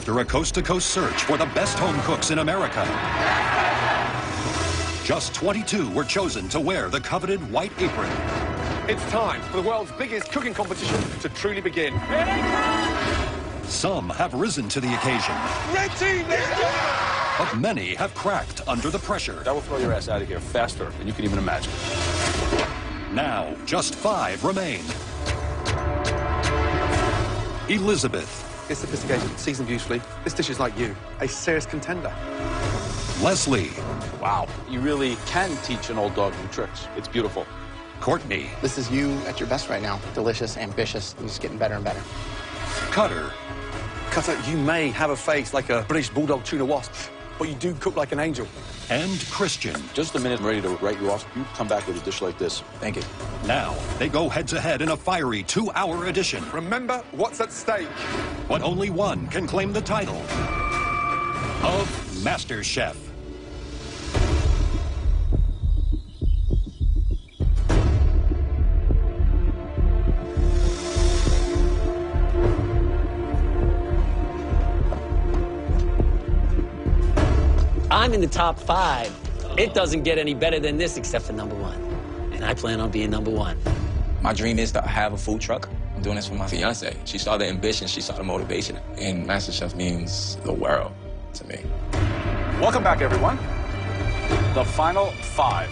after a coast-to-coast search for the best home cooks in America. Just 22 were chosen to wear the coveted white apron. It's time for the world's biggest cooking competition to truly begin. Some have risen to the occasion. Red team, let's go! But many have cracked under the pressure. That will throw your ass out of here faster than you can even imagine. Now, just 5 remain. Elizabeth. It's sophisticated, seasoned beautifully. This dish is like you, a serious contender. Leslie. Wow, you really can teach an old dog new tricks. It's beautiful. Courtney. This is you at your best right now. Delicious, ambitious, and just getting better and better. Cutter. Cutter, you may have a face like a British bulldog tuna wasp, but you do cook like an angel. And Christian. Just a minute, I'm ready to write you off. You come back with a dish like this. Thank you. Now, they go head-to-head in a fiery 2-hour edition. Remember what's at stake. But only one can claim the title of Master Chef. I'm in the top 5. It doesn't get any better than this except for number 1. And I plan on being number 1. My dream is to have a food truck. I'm doing this for my fiance. She saw the ambition, she saw the motivation. And MasterChef means the world to me. Welcome back, everyone. The final 5.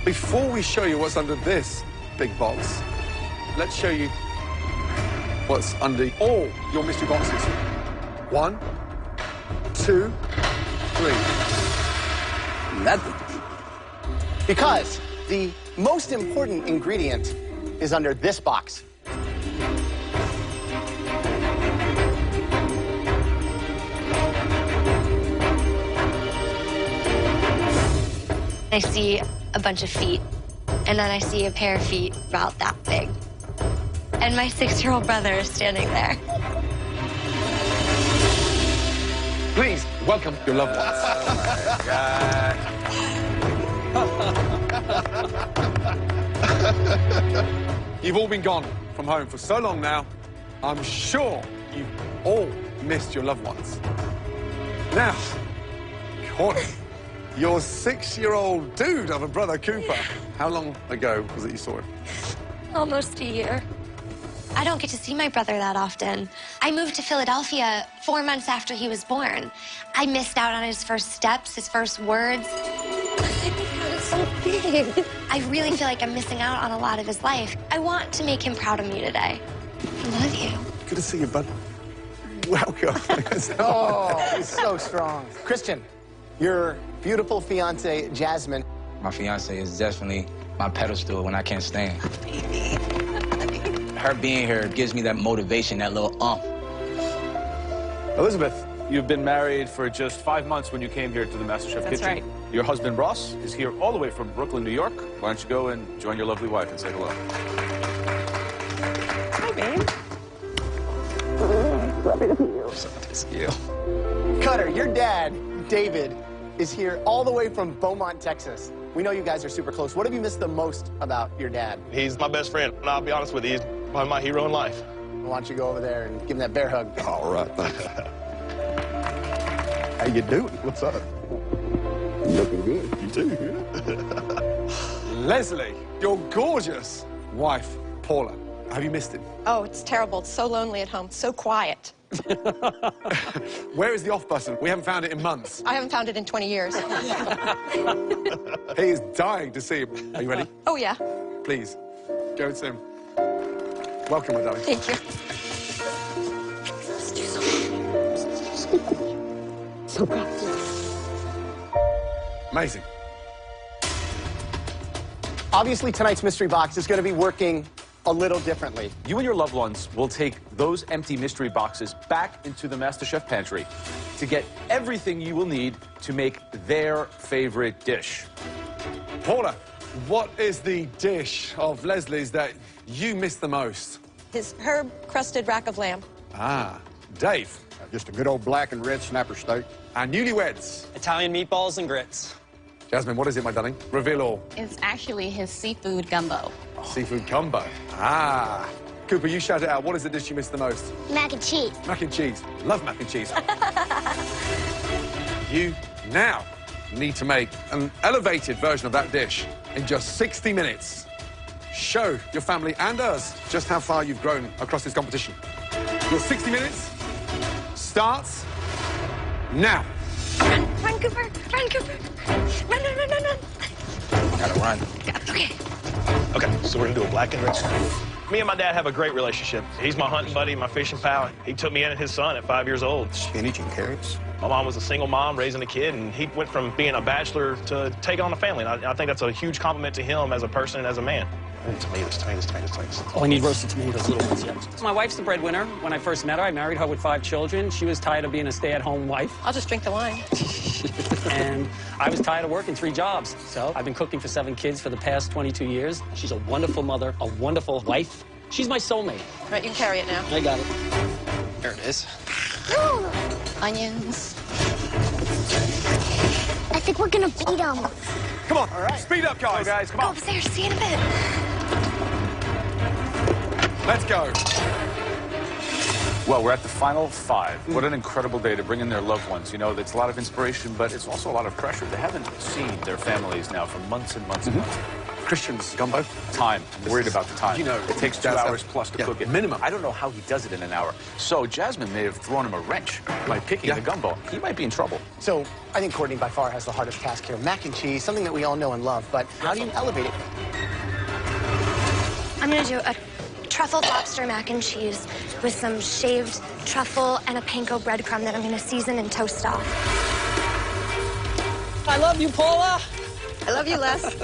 Before we show you what's under this big box, let's show you what's under all your mystery boxes. 1, 2, 3. Nothing. Because the most important ingredient is under this box. I see a bunch of feet, and then I see a pair of feet about that big. And my 6-year-old brother is standing there. Please welcome your loved ones. Oh, my God. You've all been gone from home for so long now. I'm sure you've all missed your loved ones. Now, Courtney, your 6-year-old dude of a brother, Cooper. How long ago was it you saw him? Almost a year. I don't get to see my brother that often. I moved to Philadelphia 4 months after he was born. I missed out on his first steps, his first words. So big. I really feel like I'm missing out on a lot of his life. I want to make him proud of me today. I love you. Good to see you, bud. Welcome. Oh, he's so strong. Christian, your beautiful fiance, Jasmine. My fiance is definitely my pedestal when I can't stand. Her being here gives me that motivation, that little Elizabeth. You've been married for just 5 months when you came here to the MasterChef kitchen. That's right. Your husband, Ross, is here all the way from Brooklyn, New York. Why don't you go and join your lovely wife and say hello? Hi, babe. It's you. Cutter, your dad, David, is here all the way from Beaumont, Texas. We know you guys are super close. What have you missed the most about your dad? He's my best friend, and I'll be honest with you, he's probably my hero in life. Why don't you go over there and give him that bear hug? All right, thanks. How you doing? What's up? Looking good. You too. Leslie, your gorgeous wife, Paula. Have you missed him? Oh, it's terrible. It's so lonely at home. So quiet. Where is the off button? We haven't found it in months. I haven't found it in 20 years. He is dying to see him. Are you ready? Oh, yeah. Please, go and see him. Welcome, my darling. Thank you. So proud of you. Amazing. Obviously, tonight's mystery box is going to be working a little differently. You and your loved ones will take those empty mystery boxes back into the MasterChef pantry to get everything you will need to make their favorite dish. Paula, what is the dish of Leslie's that you miss the most? His herb-crusted rack of lamb. Ah, Dave. Just a good old black and red snapper steak. And newlyweds. Italian meatballs and grits. Jasmine, what is it, my darling? Reveal all. It's actually his seafood gumbo. Seafood gumbo. Ah. Cooper, you shout it out. What is the dish you miss the most? Mac and cheese. Mac and cheese. Love mac and cheese. You now need to make an elevated version of that dish in just 60 minutes. Show your family and us just how far you've grown across this competition. Your 60 minutes starts now. Run, Cooper. Run, Cooper. Run, run, run, run, run. Gotta run. Okay. Okay, so we're gonna do a black and rich. Me and my dad have a great relationship. He's my hunting buddy, my fishing pal. He took me in and his son at 5 years old. Spinach and carrots. My mom was a single mom raising a kid, and he went from being a bachelor to taking on a family. And I think that's a huge compliment to him as a person and as a man. Tomatoes, tomatoes, tomatoes, tomatoes. Oh, I need roasted tomatoes, little ones, yeah. My wife's the breadwinner. When I first met her, I married her with 5 children. She was tired of being a stay-at-home wife. I'll just drink the wine. And I was tired of working 3 jobs. So I've been cooking for 7 kids for the past 22 years. She's a wonderful mother, a wonderful wife. She's my soulmate. All right, you can carry it now. I got it. There it is. Onions. I think we're gonna beat them. Come on, all right. Speed up, guys. Go, guys, come Go on. upstairs. See you in a bit. Let's go. Well, we're at the final 5. What an incredible day to bring in their loved ones. You know, it's a lot of inspiration, but it's also a lot of pressure. They haven't seen their families now for months and months and months. Christian's gumbo. Time. I'm worried about the time. You know, it takes 2 that's hours plus to cook it. Minimum. I don't know how he does it in an hour. So Jasmine may have thrown him a wrench by picking the gumbo. He might be in trouble. So I think Courtney by far has the hardest task here. Mac and cheese, something that we all know and love, but how do you elevate it? I'm gonna do a truffle lobster mac and cheese with some shaved truffle and a panko breadcrumb that I'm gonna season and toast off. I love you, Paula. I love you, Les.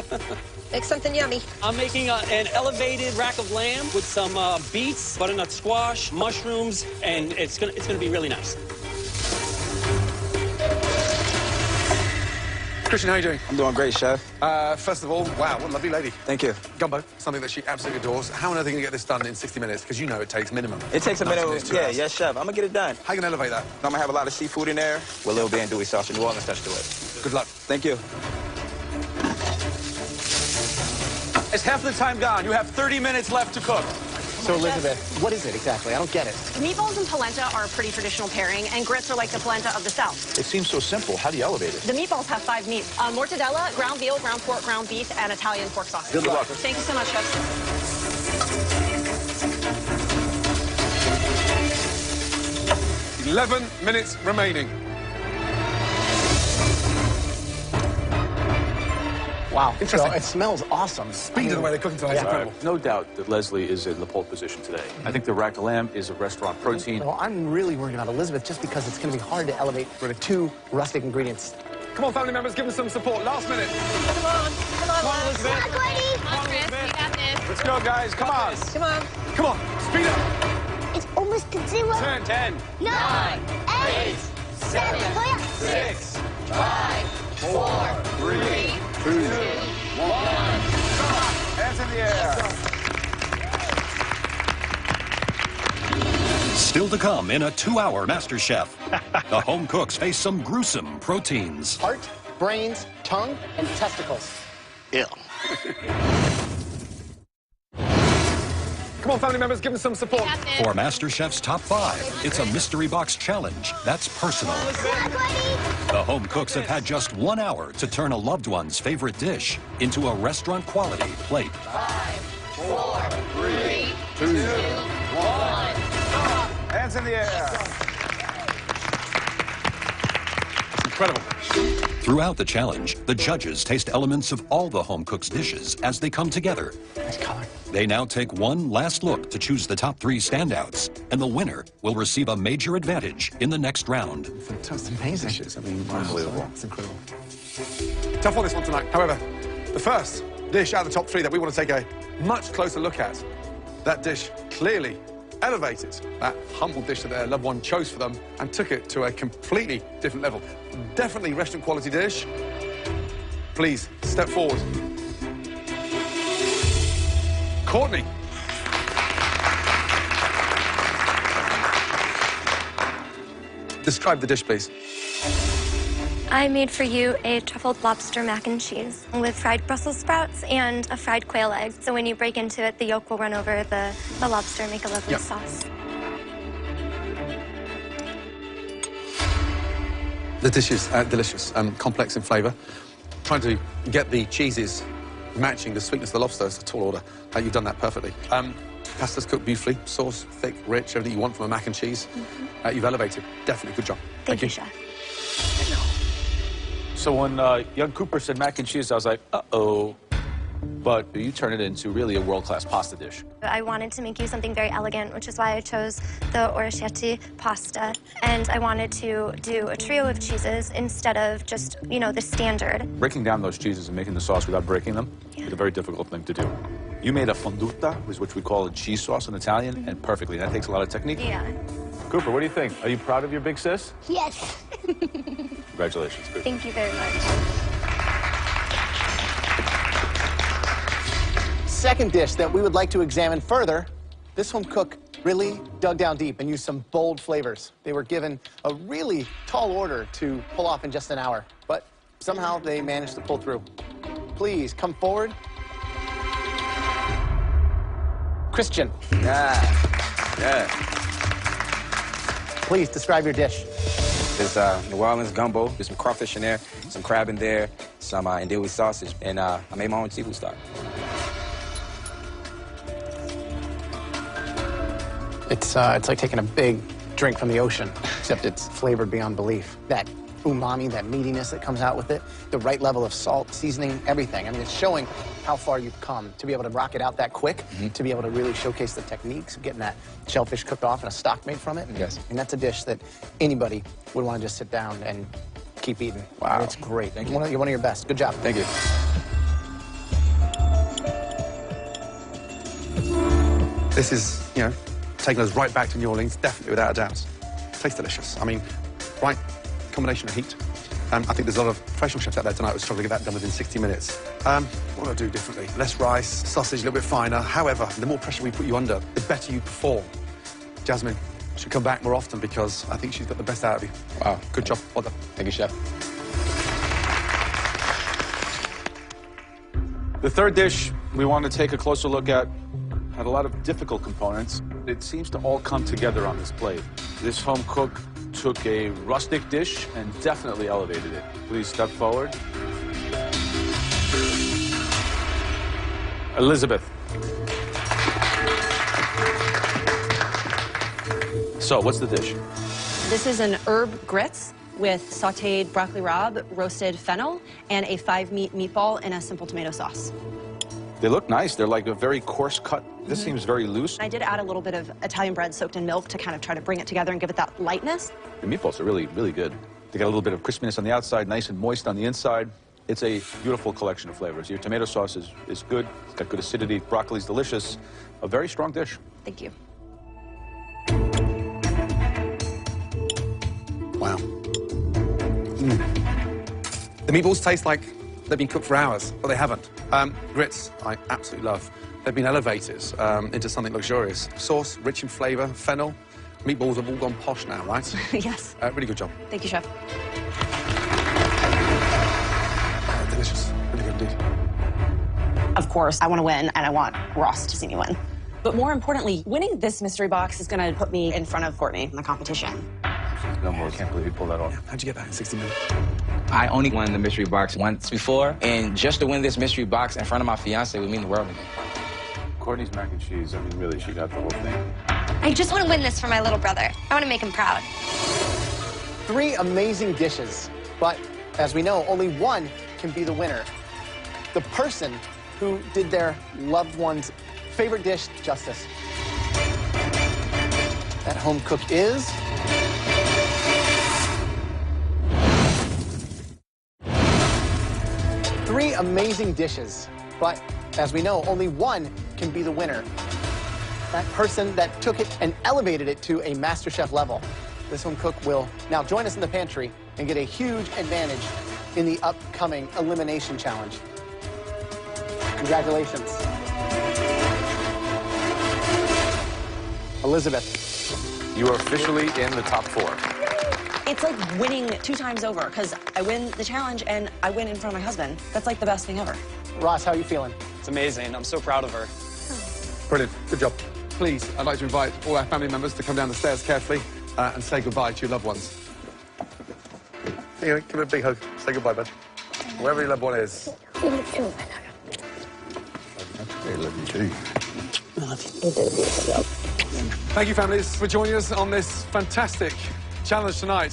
Make something yummy. I'm making an elevated rack of lamb with some beets, butternut squash, mushrooms, and it's gonna be really nice. Christian, how are you doing? I'm doing great, Chef. First of all, wow, what a lovely lady. Thank you. Gumbo, something that she absolutely adores. How on earth are you going to get this done in 60 minutes? Because you know it takes minimum. It takes a minute. 2 Yeah, hours. yes, Chef. I'm gonna get it done. How are you going to elevate that? I'm gonna have a lot of seafood in there with a little bit andouille sauce and New Orleans touch to it. Good luck. Thank you. It's half the time gone. You have 30 minutes left to cook. So Elizabeth, what is it exactly? I don't get it. Meatballs and polenta are a pretty traditional pairing, and grits are like the polenta of the South. It seems so simple. How do you elevate it? The meatballs have 5 meats. Mortadella, ground veal, ground pork, ground beef, and Italian pork sauce. Good luck. Thank you so much, chefs. 11 minutes remaining. Wow. Interesting. So it smells awesome. Speed of the way they're cooking tonight is incredible. No doubt that Leslie is in the pole position today. I think the rack of lamb is a restaurant protein. Well, I'm really worried about Elizabeth just because it's going to be hard to elevate with 2 rustic ingredients. Come on, family members, give them some support. Last minute. Come on. Come on, Elizabeth. Come on, Courtney. Come on, Chris. You got this. Let's go, guys. Come on. Come on. Come on, speed up. It's almost at 0. 10, 9, 8, 7, 6, 5, 4, 3, 2, 1. Hands in the air. Still to come in a 2-hour MasterChef. The home cooks face some gruesome proteins. Heart, brains, tongue, and testicles. Ew. Come on, family members, give them some support. For MasterChef's Top 5, it's a mystery box challenge that's personal. The home cooks have had just 1 hour to turn a loved one's favorite dish into a restaurant-quality plate. 5, 4, 3, 2, 1. Hands in the air. Incredible. Throughout the challenge, the judges taste elements of all the home cooks' dishes as they come together. Nice color. They now take one last look to choose the top 3 standouts, and the winner will receive a major advantage in the next round. Fantastic. Amazing. I mean, unbelievable. It's incredible. Tough on this one tonight. However, the first dish out of the top 3 that we want to take a much closer look at, that dish clearly elevated that humble dish that their loved one chose for them and took it to a completely different level. Definitely restaurant quality dish. Please, step forward. Courtney. Describe the dish, please. I made for you a truffled lobster mac and cheese with fried Brussels sprouts and a fried quail egg. So when you break into it, the yolk will run over the lobster and make a lovely sauce. The dish is delicious, complex in flavour. Trying to get the cheeses matching the sweetness of the lobster is a tall order. You've done that perfectly. Pasta's cooked beautifully, sauce thick, rich, everything you want from a mac and cheese. You've elevated. Definitely, good job. Thank you, Chef. So when young Cooper said mac and cheese, I was like, uh-oh. But you turn it into really a world-class pasta dish. I wanted to make you something very elegant, which is why I chose the orecchiette pasta. And I wanted to do a trio of cheeses instead of just, you know, the standard. Breaking down those cheeses and making the sauce without breaking them is a very difficult thing to do. You made a fonduta, which we call a cheese sauce in Italian, and perfectly. That takes a lot of technique. Yeah. Cooper, what do you think? Are you proud of your big sis? Yes. Congratulations, Cooper. Thank you very much. Second dish that we would like to examine further, this home cook really dug down deep and used some bold flavors. They were given a really tall order to pull off in just an hour, but somehow they managed to pull through. Please come forward. Christian. Yeah. Please describe your dish. There's New Orleans gumbo. There's some crawfish in there, some crab in there, some andouille sausage, and I made my own seafood stock. It's like taking a big drink from the ocean, except it's flavored beyond belief. That umami, that meatiness that comes out with it, the right level of salt, seasoning, everything. I mean, it's showing how far you've come to be able to rock it out that quick, to be able to really showcase the techniques of getting that shellfish cooked off and a stock made from it. And, and that's a dish that anybody would want to just sit down and keep eating. Wow. It's great. Thank you. You're one of your best. Good job. Thank you. This is, you know, taking us right back to New Orleans, definitely, without a doubt. Tastes delicious. I mean, right combination of heat. I think there's a lot of professional chefs out there tonight who struggle to get that done within 60 minutes. What do I do differently? Less rice, sausage a little bit finer. However, the more pressure we put you under, the better you perform. Jasmine should come back more often because I think she's got the best out of you. Wow. Good job. Well done. Thank you, Chef. The third dish we want to take a closer look at had a lot of difficult components. It seems to all come together on this plate. This home cook took a rustic dish and definitely elevated it. Please step forward. Elizabeth. So, what's the dish? This is an herb grits with sautéed broccoli rabe, roasted fennel, and a 5-meat meatball in a simple tomato sauce. They look nice. They're like a very coarse cut. This seems very loose. I did add a little bit of Italian bread soaked in milk to kind of try to bring it together and give it that lightness. The meatballs are really, really good. They got a little bit of crispiness on the outside, nice and moist on the inside. It's a beautiful collection of flavors. Your tomato sauce is good. It's got good acidity. Broccoli's delicious. A very strong dish. Thank you. Wow. The meatballs taste like they've been cooked for hours, but they haven't. Grits, I absolutely love. They've been elevated into something luxurious. Sauce, rich in flavour, fennel. Meatballs have all gone posh now, right? Yes. Really good job. Thank you, Chef. Delicious. Really good indeed. Of course, I want to win, and I want Ross to see me win. But more importantly, winning this mystery box is going to put me in front of Courtney in the competition. No more. I can't believe you pulled that off. How'd you get that in 60 minutes? I only won the mystery box once before, and just to win this mystery box in front of my fiance would mean the world to me. Courtney's mac and cheese, I mean, really, she got the whole thing. I just want to win this for my little brother. I want to make him proud. 3 amazing dishes, but as we know, only one can be the winner. The person who did their loved one's favorite dish justice. That home cook is... Three amazing dishes, but as we know, only one can be the winner. That person that took it and elevated it to a MasterChef level. This home cook will now join us in the pantry and get a huge advantage in the upcoming elimination challenge. Congratulations. Elizabeth. You are officially in the top 4. It's like winning 2 times over, because I win the challenge and I win in front of my husband. That's like the best thing ever. Ross, how are you feeling? It's amazing. I'm so proud of her. Brilliant. Good job. Please, I'd like to invite all our family members to come down the stairs carefully and say goodbye to your loved ones. Here, give it a big hug. Say goodbye, bud. Wherever your loved one is. I love you too. Thank you, families, for joining us on this fantastic challenge tonight.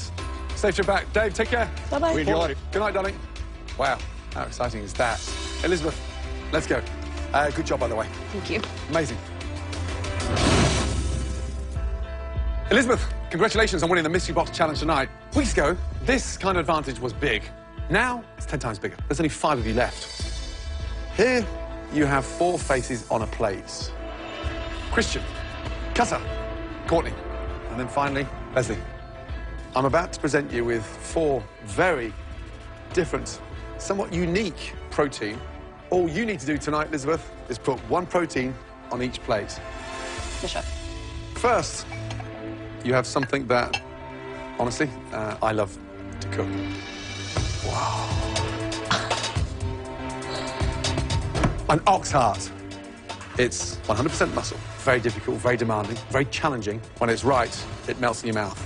Safe trip back. Dave, take care. Bye-bye. We enjoyed it. Good night, darling. Wow, how exciting is that? Elizabeth, let's go. Good job, by the way. Thank you. Amazing. Elizabeth, congratulations on winning the Mystery Box Challenge tonight. Weeks ago, this kind of advantage was big. Now, it's 10 times bigger. There's only 5 of you left. Here, you have 4 faces on a plate. Christian, Cutter, Courtney, and then finally, Leslie. I'm about to present you with 4 very different, somewhat unique protein. All you need to do tonight, Elizabeth, is put 1 protein on each plate. Yes, chef. First, you have something that, honestly, I love to cook. Wow. An ox heart. It's 100% muscle. Very difficult, very demanding, very challenging. When it's right, it melts in your mouth.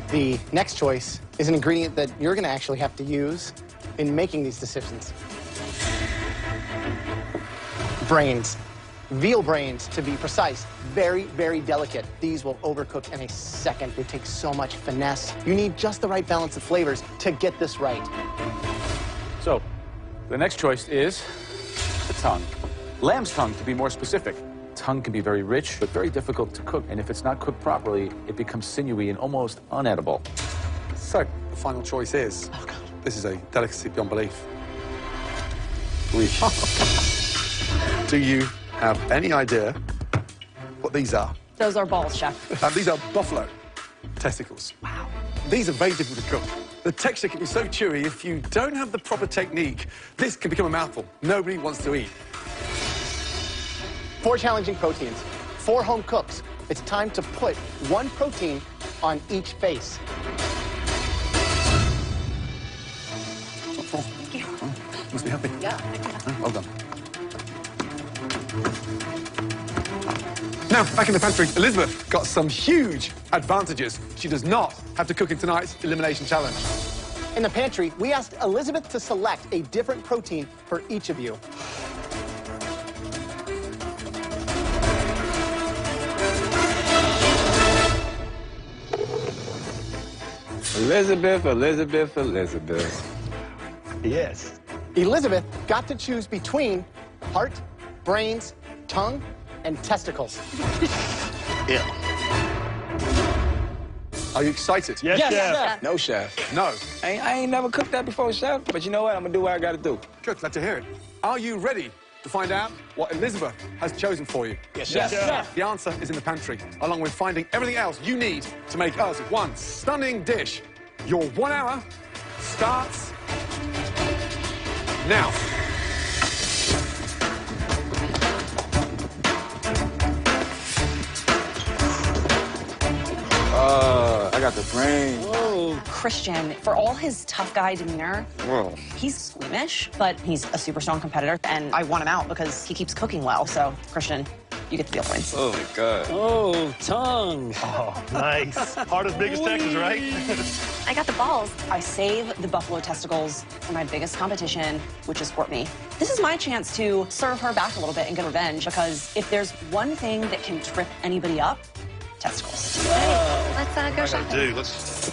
The next choice is an ingredient that you're going to actually have to use in making these decisions. Brains. Veal brains, to be precise. Very, very delicate. These will overcook in a second. They take so much finesse. You need just the right balance of flavors to get this right. So, the next choice is the tongue. Lamb's tongue, to be more specific. Tongue can be very rich, but very difficult to cook. And if it's not cooked properly, it becomes sinewy and almost unedible. So, the final choice is... Oh, God. This is a delicacy beyond belief. Do you have any idea what these are? Those are balls, chef. These are buffalo testicles. Wow. These are very difficult to cook. The texture can be so chewy, if you don't have the proper technique, this can become a mouthful nobody wants to eat. 4 challenging proteins, 4 home cooks. It's time to put 1 protein on each face. Must be happy. Yeah. Well done. Now, back in the pantry, Elizabeth got some huge advantages. She does not have to cook in tonight's elimination challenge. In the pantry, we asked Elizabeth to select a different protein for each of you. Elizabeth, Elizabeth, Elizabeth. Yes. Elizabeth got to choose between heart, brains, tongue, and testicles. Yeah. Are you excited? Yes, chef. No, chef. No. I ain't never cooked that before, chef. But you know what? I'm gonna do what I gotta do. Good, glad to hear it. Are you ready to find out what Elizabeth has chosen for you? Yes, Yes, chef. chef. The answer is in the pantry, along with finding everything else you need to make us one stunning dish. Your 1 hour starts now. I got the brain. Whoa. Christian, for all his tough guy demeanor, Whoa. he's squeamish, but he's a super strong competitor, and I want him out because he keeps cooking well. So, Christian, you get the veal brains. Oh, my God. Oh, tongue. Oh, nice. Heart as big as Texas, right? I got the balls. I save the buffalo testicles for my biggest competition, which is Courtney. This is my chance to serve her back a little bit and get revenge, because if there's one thing that can trip anybody up, testicles. Let's go shopping. Dude, let's...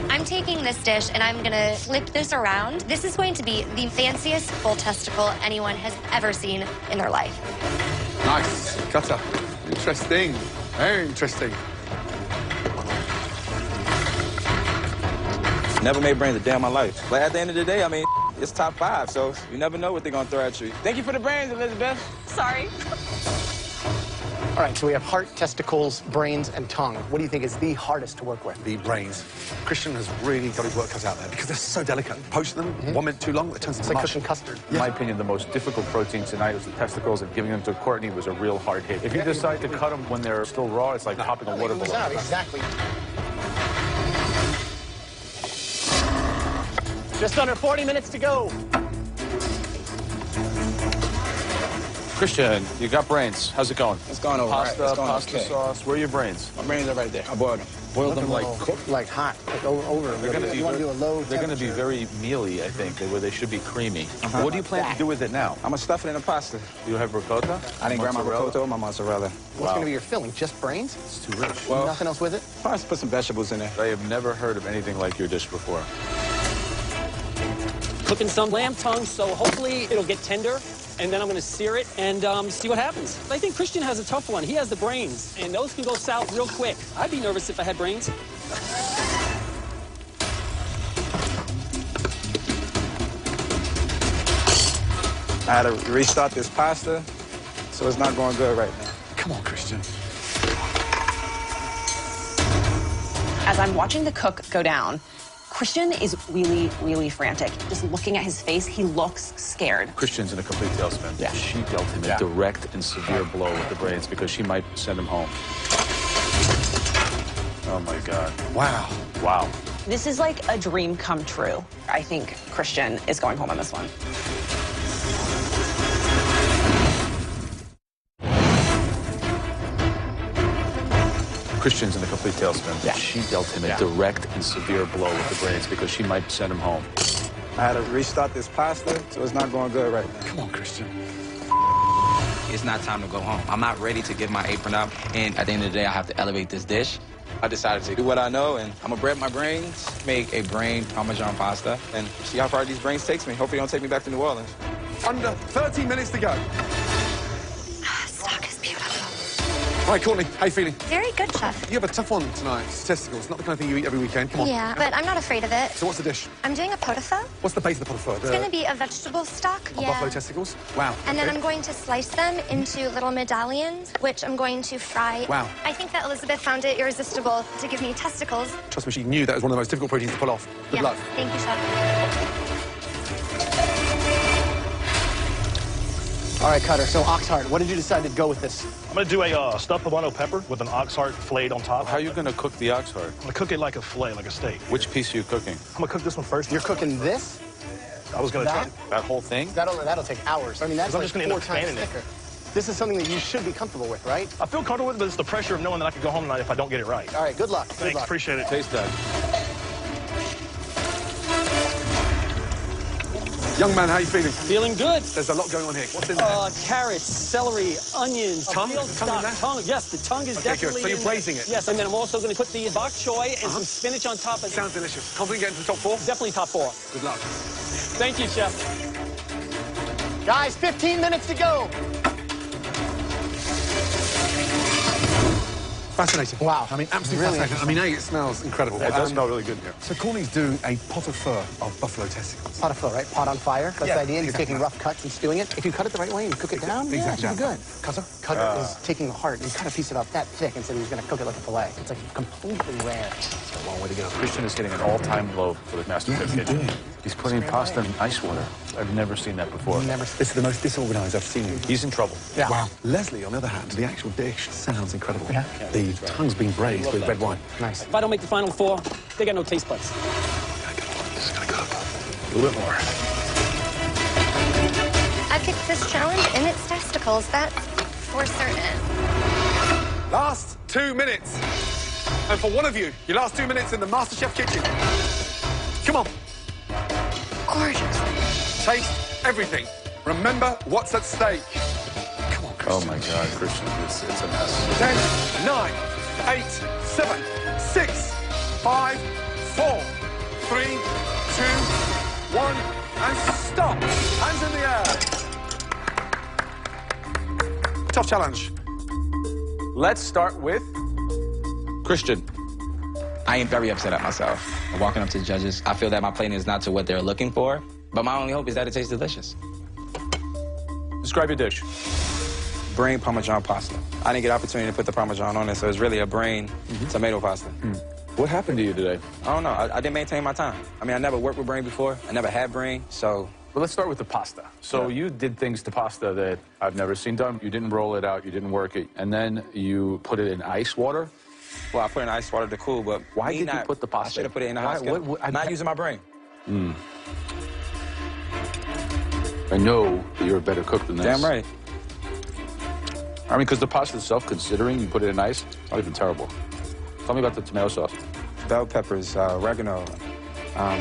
I'm taking this dish and I'm gonna flip this around. This is going to be the fanciest full testicle anyone has ever seen in their life. Nice. Cutter. Interesting. Very interesting. Never made brains a day in my life. But at the end of the day, I mean, it's top 5, so you never know what they're gonna throw at you. Thank you for the brains, Elizabeth. Sorry. All All right, so we have heart, testicles, brains, and tongue. What do you think is the hardest to work with? The brains. Christian has really got his work cut out there because they're so delicate. Poach them 1 minute too long, it turns It's into like mush. cooking custard. In my opinion, the most difficult protein tonight was the testicles, and giving them to Courtney was a real hard hit. If you decide to cut them when they're still raw, it's like popping a water balloon. Exactly. Just under 40 minutes to go. Christian, you got brains. How's it going? It's going all right. Pasta, It's going pasta okay. sauce. Where are your brains? My brains are right there. I boiled them. Boiled them like cooked, like hot, like over. They're going to be. You want to do a low They're going to be very mealy, I think, where they should be creamy. What do you plan to do with it now? I'm gonna stuff it in the pasta. Do you have ricotta? I didn't grab my Mozzarella? ricotta or my mozzarella. What's going to be your filling? Just brains? It's too rich. Well, Nothing else with it? probably put some vegetables in there. I have never heard of anything like your dish before. Cooking some lamb tongue, so hopefully it'll get tender. And then I'm going to sear it and see what happens. I think Christian has a tough one. He has the brains, and those can go south real quick. I'd be nervous if I had brains. I had to restart this pasta, so it's not going good right now. Come on, Christian. As I'm watching the cook go down, Christian is really, really frantic. Just looking at his face, he looks scared. Christian's in a complete tailspin. Yeah. She dealt him a direct and severe blow with the brains because she might send him home. Oh, my God. Wow. Wow. This is like a dream come true. I think Christian is going home on this one. Christian's in a complete tailspin. Yeah. She dealt him a direct and severe blow with the brains because she might send him home. I had to restart this pasta, so it's not going good right now. Come on, Christian. It's not time to go home. I'm not ready to give my apron up, and at the end of the day, I have to elevate this dish. I decided to do what I know, and I'm gonna bread my brains, make a brain Parmesan pasta, and see how far these brains takes me. Hopefully, it don't take me back to New Orleans. Under 30 minutes to go. Stock is beautiful. All right, Courtney, how you feeling? Very good, chef. You have a tough one tonight. It's testicles. Not the kind of thing you eat every weekend. Come on. Yeah, but I'm not afraid of it. So what's the dish? I'm doing a pot au feu. What's the base of the pot au feu? It's going to be a vegetable stock. Buffalo testicles? Wow. And then okay. I'm going to slice them into little medallions, which I'm going to fry. Wow. I think that Elizabeth found it irresistible to give me testicles. Trust me, she knew that was one of the most difficult proteins to pull off. Good Yeah. luck. Thank you, chef. All right, Cutter, so ox heart, what did you decide to go with this? I'm going to do a stuffed poblano pepper with an ox heart filleted on top. How are you going to cook the ox heart? I'm going to cook it like a fillet, like a steak. Which piece are you cooking? I'm going to cook this one first. You're cooking this? I was going to try. That whole thing? That'll take hours. I mean, that's I'm like just gonna end 4 up times fanning it. thicker. This is something that you should be comfortable with, right? I feel comfortable with it, but it's the pressure of knowing that I could go home tonight if I don't get it right. All right, good luck. Good Thanks, luck. appreciate it. Taste that. Young man, how you feeling? Feeling good. There's a lot going on here. What's in there? Carrots, celery, onions, Tongue? field Tongue in stock, there? tongue. Yes, the tongue is Okay, good. definitely So you're in there. braising it? Yes, and then I'm also going to put the bok choy and some spinach on top of it. Sounds delicious. Confident getting to the top 4? Definitely top 4. Good luck. Thank you, chef. Guys, 15 minutes to go. Fascinating. Wow. I mean, absolutely Really fascinating. I mean, it smells incredible. It does smell really good in here. So Courtney's doing a pot au feu of buffalo testicles. Pot au feu, right? Pot on fire. That's Yeah, the idea. You're exactly. taking rough cuts and stewing it. If you cut it the right way and you cook it down, yeah, it Exactly. should be good. Cutter? Cutter is taking the heart and cut a piece about that thick and said he was going to cook it like a fillet. It's like completely rare. It's a long way to go. Christian is hitting an all-time low for the Master Chef kitchen. He's putting pasta in ice water. I've never seen that before. This is the most disorganized I've seen you. He's in trouble. Yeah. Wow. Leslie, on the other hand, the actual dish sounds incredible. Yeah. The tongue's been braised with red wine. Nice. If I don't make the final 4, they got no taste buds. This is gonna cook. A little bit more. I picked this challenge and its testicles, that's for certain. Last 2 minutes. And for one of you, your last 2 minutes in the MasterChef kitchen. Come on. Gorgeous. Taste everything. Remember what's at stake. Come on, Christian. Oh, my God, Christian, it's a mess. 10, 9, 8, 7, 6, 5, 4, 3, 2, 1, and stop. Hands in the air. Tough challenge. Let's start with Christian. I am very upset at myself. I'm walking up to the judges. I feel that my plating is not to what they're looking for, but my only hope is that it tastes delicious. Describe your dish. brain Parmesan pasta. I didn't get an opportunity to put the Parmesan on it, so it's really a brain tomato pasta. What happened to you today? I don't know. I didn't maintain my time. I mean, I never worked with brain before. I never had brain, so... Well, let's start with the pasta. So you did things to pasta that I've never seen done. You didn't roll it out, you didn't work it, and then you put it in ice water. Well, I put it in ice water to cool, but... Why did you put the pasta? I should have put it in the hot skillet. I'm not using my brain. I know that you're a better cook than this. Damn right. I mean, because the pasta itself, considering you put it in ice, not even terrible. Tell me about the tomato sauce. Bell peppers, oregano, How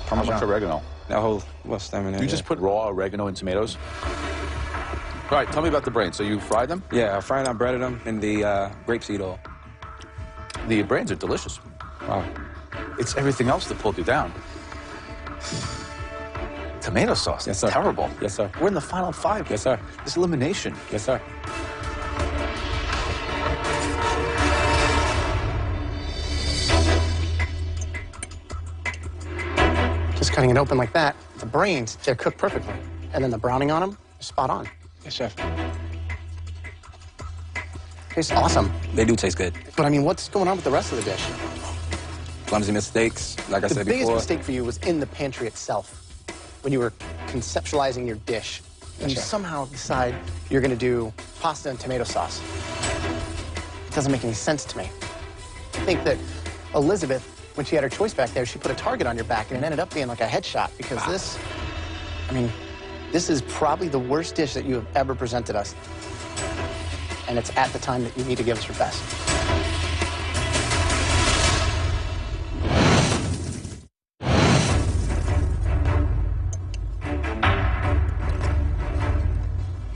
Parmesan. much oregano? That whole, what's them in there? You just put raw oregano and tomatoes? All right, tell me about the brains. So you fried them? Yeah, I fried them, breaded them in the grapeseed oil. The brains are delicious. Wow. It's everything else that pulled you down. Tomato sauce, Yes, it's sir. terrible. Yes, sir. We're in the final 5. Yes, sir. This elimination. Yes, sir. Just cutting it open like that, the brains, they're cooked perfectly. And then the browning on them, spot on. Yes, chef. Tastes awesome. They do taste good. But I mean, what's going on with the rest of the dish? Clumsy mistakes, like I The said biggest before. mistake for you was in the pantry itself, when you were conceptualizing your dish. And you Yes, sir. somehow decide you're gonna do pasta and tomato sauce. It doesn't make any sense to me. I think that Elizabeth, when she had her choice back there, she put a target on your back, and it ended up being like a headshot, because this, I mean, this is probably the worst dish that you have ever presented us. And it's at the time that you need to give us your best.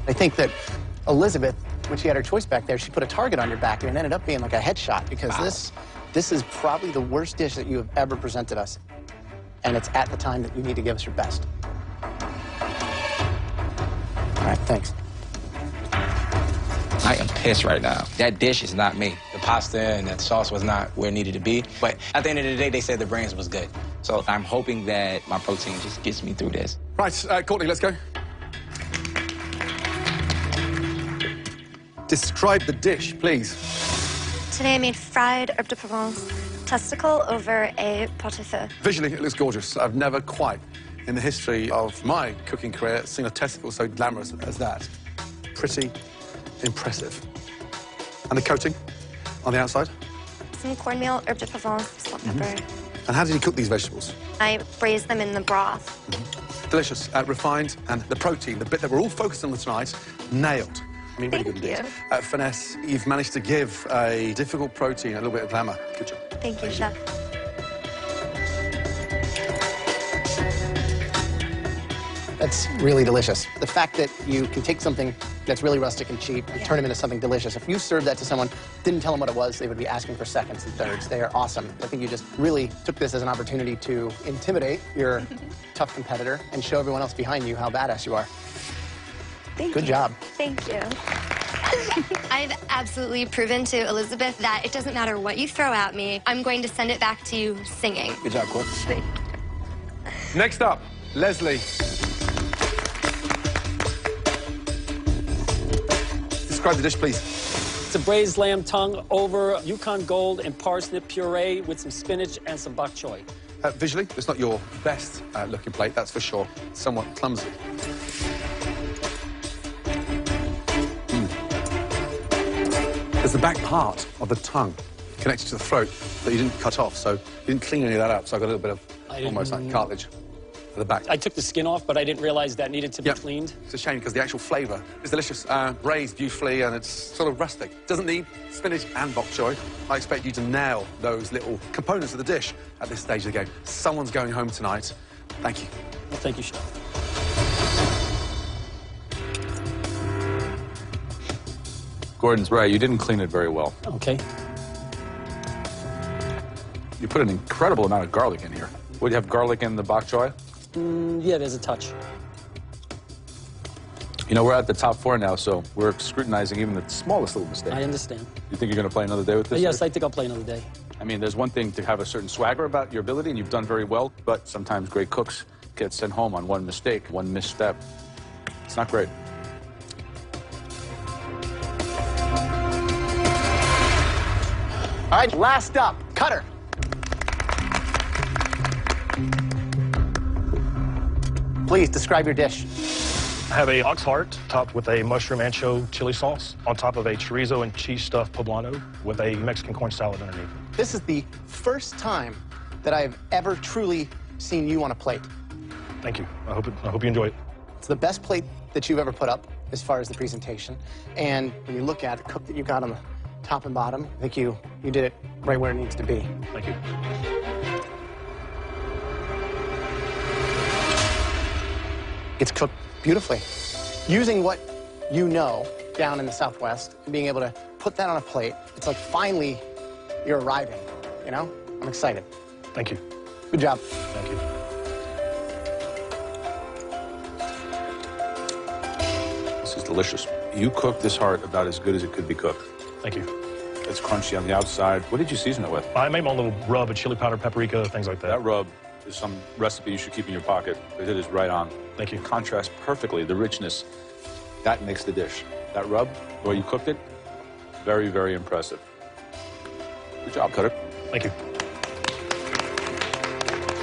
I think that Elizabeth, when she had her choice back there, she put a target on your back, and it ended up being like a headshot, because this is probably the worst dish that you have ever presented us. And it's at the time that you need to give us your best. All right, thanks. I am pissed right now. That dish is not me. The pasta and that sauce was not where it needed to be. But at the end of the day, they said the brains was good. So I'm hoping that my protein just gets me through this. Right, Courtney, let's go. Describe the dish, please. Today I made fried herbe de Provence testicle over a pot au feu. Visually, it looks gorgeous. I've never quite, in the history of my cooking career, seen a testicle so glamorous as that. Pretty impressive. And the coating on the outside? Some cornmeal, herbe de Provence, salt, pepper. And how did you cook these vegetables? I braised them in the broth. Delicious, refined, and the protein, the bit that we're all focused on tonight, nailed. I mean, really good indeed. Finesse, you've managed to give a difficult protein a little bit of glamour. Good job. Thank you, Chef. That's really delicious. The fact that you can take something that's really rustic and cheap and turn it into something delicious. If you served that to someone, didn't tell them what it was, they would be asking for seconds and thirds. They are awesome. I think you just really took this as an opportunity to intimidate your tough competitor and show everyone else behind you how badass you are. Good job. Thank you. I've absolutely proven to Elizabeth that it doesn't matter what you throw at me, I'm going to send it back to you singing. Good job, Court. Next up, Leslie. Describe the dish, please. It's a braised lamb tongue over Yukon Gold and parsnip puree with some spinach and some bok choy. Visually, it's not your best looking plate, that's for sure. Somewhat clumsy. There's the back part of the tongue connected to the throat that you didn't cut off, so you didn't clean any of that up, so I got a little bit of almost like cartilage at the back. I took the skin off, but I didn't realize that needed to be cleaned. It's a shame because the actual flavour is delicious, braised beautifully, and it's sort of rustic. Doesn't need spinach and bok choy. I expect you to nail those little components of the dish at this stage of the game. Someone's going home tonight. Thank you. Well, thank you, Chef. Gordon's right. You didn't clean it very well. Okay. You put an incredible amount of garlic in here. Would you have garlic in the bok choy? Yeah, there's a touch. You know, we're at the top 4 now, so we're scrutinizing even the smallest little mistake. I understand. You think you're going to play another day with this? Yes, I think I'll play another day. I mean, there's one thing to have a certain swagger about your ability, and you've done very well, but sometimes great cooks get sent home on one mistake, one misstep. It's not great. right, last up, Cutter. Please describe your dish. I have a ox heart topped with a mushroom ancho chili sauce on top of a chorizo and cheese stuffed poblano with a Mexican corn salad underneath. This is the first time that I've ever truly seen you on a plate. Thank you. I hope you enjoy it. It's the best plate that you've ever put up as far as the presentation. And when you look at the cook that you got on the top and bottom, I think you did it right where it needs to be. Thank you. It's cooked beautifully. Using what you know down in the Southwest and being able to put that on a plate, it's like finally you're arriving, you know? I'm excited. Thank you. Good job. Thank you. This is delicious. You cooked this heart about as good as it could be cooked. Thank you. It's crunchy on the outside. What did you season it with? I made my own little rub of chili powder, paprika, things like that. That rub is some recipe you should keep in your pocket, because it is right on. Thank you. It contrasts perfectly the richness. That makes the dish. That rub, the way you cooked it, very, very impressive. Good job, Cutter. Thank you.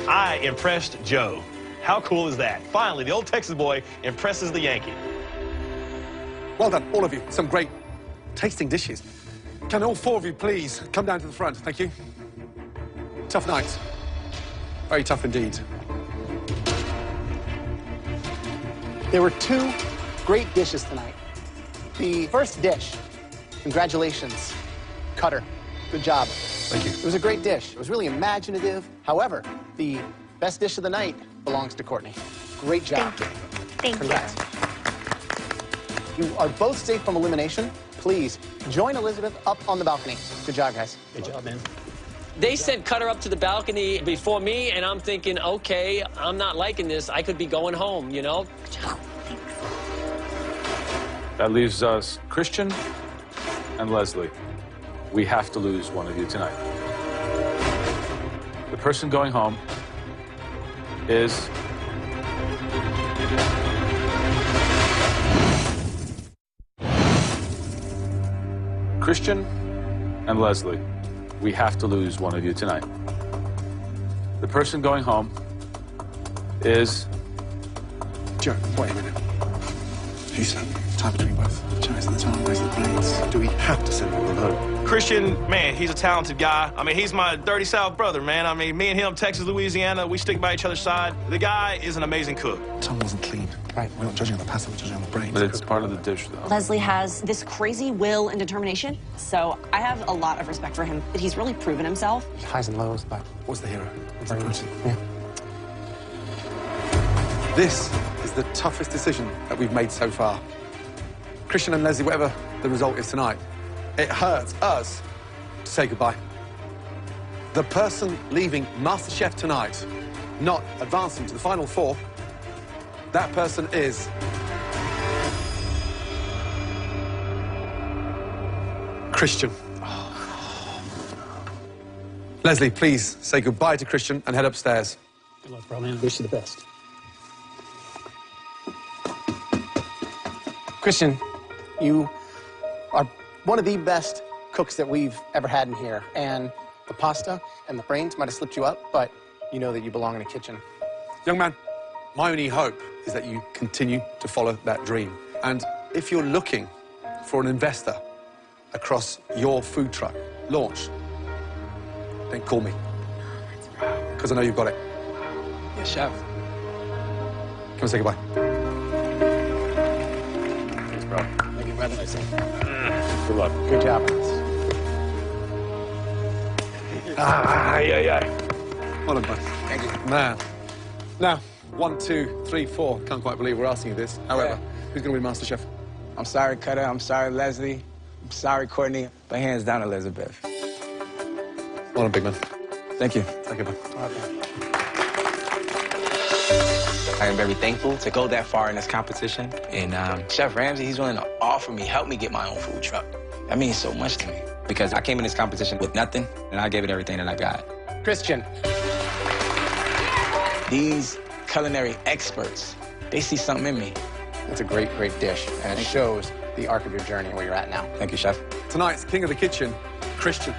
I impressed Joe. How cool is that? Finally, the old Texas boy impresses the Yankee. Well done, all of you. Some great tasting dishes. Can all four of you please come down to the front? Thank you. Tough night. Very tough indeed. There were two great dishes tonight. The first dish, congratulations, Cutter. Good job. Thank you. It was a great dish. It was really imaginative. However, the best dish of the night belongs to Courtney. Great job. Thank you. Congrats. You are both safe from elimination. Please join Elizabeth up on the balcony. Good job, guys. Good job, man. They sent Cutter up to the balcony before me, and I'm thinking, okay, I'm not liking this. I could be going home, you know? Good job. Thanks. That leaves us Christian and Leslie. We have to lose one of you tonight. The person going home is... Christian and Leslie. We have to lose one of you tonight. The person going home is... Joe, wait a minute. Who said time between both cherries and the time raising the brains? Do we have to send them home? Christian, man, he's a talented guy. I mean, he's my dirty South brother, man. I mean, me and him, Texas, Louisiana, we stick by each other's side. The guy is an amazing cook. Tongue wasn't clean. Right, we're not judging on the pasta, we're judging on the brains. But it's part of the dish, though. Leslie has this crazy will and determination, so I have a lot of respect for him. He's really proven himself. Highs and lows, but... What's the hero? It's the Brains. person. Yeah. This is the toughest decision that we've made so far. Christian and Leslie, whatever the result is tonight, it hurts us to say goodbye. The person leaving MasterChef tonight, not advancing to the final four, that person is... Christian. Leslie, please say goodbye to Christian and head upstairs. Good luck, bro, man. Wish you the best. Christian, you are one of the best cooks that we've ever had in here. And the pasta and the brains might have slipped you up, but you know that you belong in a kitchen. Young man, my only hope is that you continue to follow that dream. And if you're looking for an investor across your food truck launch, then call me. Because I know you've got it. Yes, chef. Come and say goodbye. Thanks, bro. Thank you, brother. Good luck. Good job. Well done, bud. Thank you. Man. Now, 1, 2, 3, 4. Can't quite believe we're asking you this. However, who's going to win MasterChef? I'm sorry, Cutter. I'm sorry, Leslie. I'm sorry, Courtney. But hands down, Elizabeth. Well done, big man. Thank you. Thank you, bud. I am very thankful to go that far in this competition. And Chef Ramsay, he's willing to offer me, help me get my own food truck. That means so much to me. Because I came in this competition with nothing, and I gave it everything that I got. Christian. These culinary experts, they see something in me. It's a great, great dish, and it shows the arc of your journey and where you're at now. Thank you, Chef. Tonight's King of the Kitchen, Christian.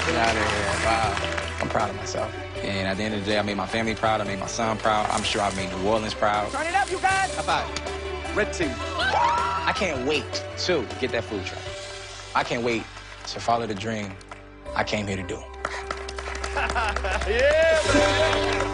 Get out of here. Wow. I'm proud of myself. And at the end of the day, I made my family proud. I made my son proud. I'm sure I made New Orleans proud. Turn it up, you guys. High five. Red team. I can't wait to get that food truck. I can't wait to follow the dream I came here to do. Yeah, man.